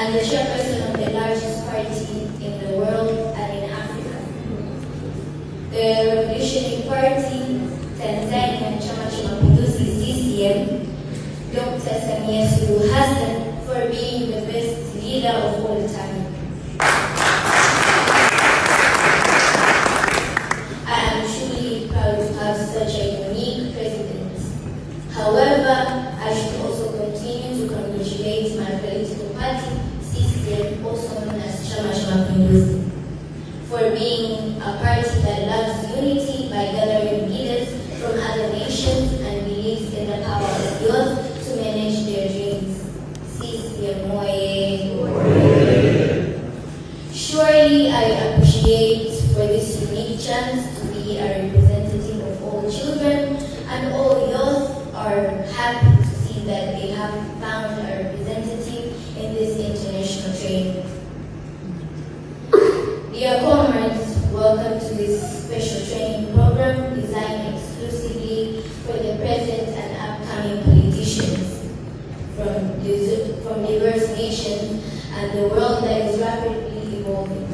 and the chairperson of the largest party in the world and in Africa. The Revolutionary Party, Tanzania Chama cha Mapinduzi CCM, Dr. Samia Suluhu Hassan, for being the best leader of all time. I am truly proud to have such a unique president. However, I should also continue to congratulate my political party, CCM, also known as Chama cha Mapinduzi, for being a party that loves unity by gathering leaders from other nations and believes in the power of youth to manage their dreams. CCM Moye. Surely I appreciate for this unique chance to be a representative of all children, and all youth are happy to see that they have found a representative in this international training. Dear comrades, welcome to this special training program designed exclusively for the present and upcoming politicians from diverse nations and the world that is rapidly evolving.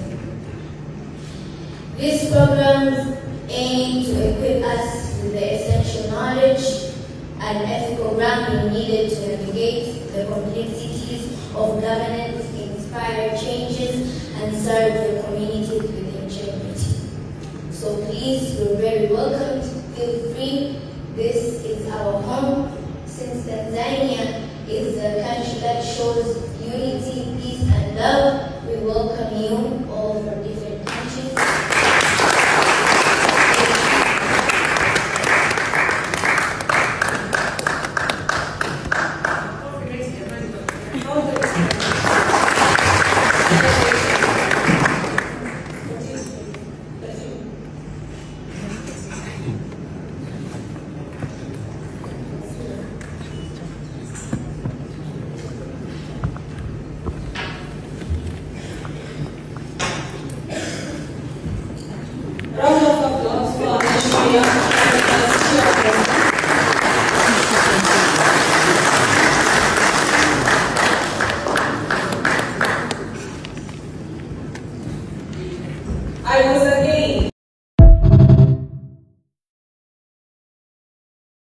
These programs aim to equip us with the essential knowledge and ethical grounding needed to navigate the complexities of governance, inspire changes, and serve the communities with integrity. So please, you're very welcome. Feel free. This is our home. Since Tanzania is a country that shows unity, peace, and love, we welcome you all from different countries. Round of applause for Mr. Chairperson.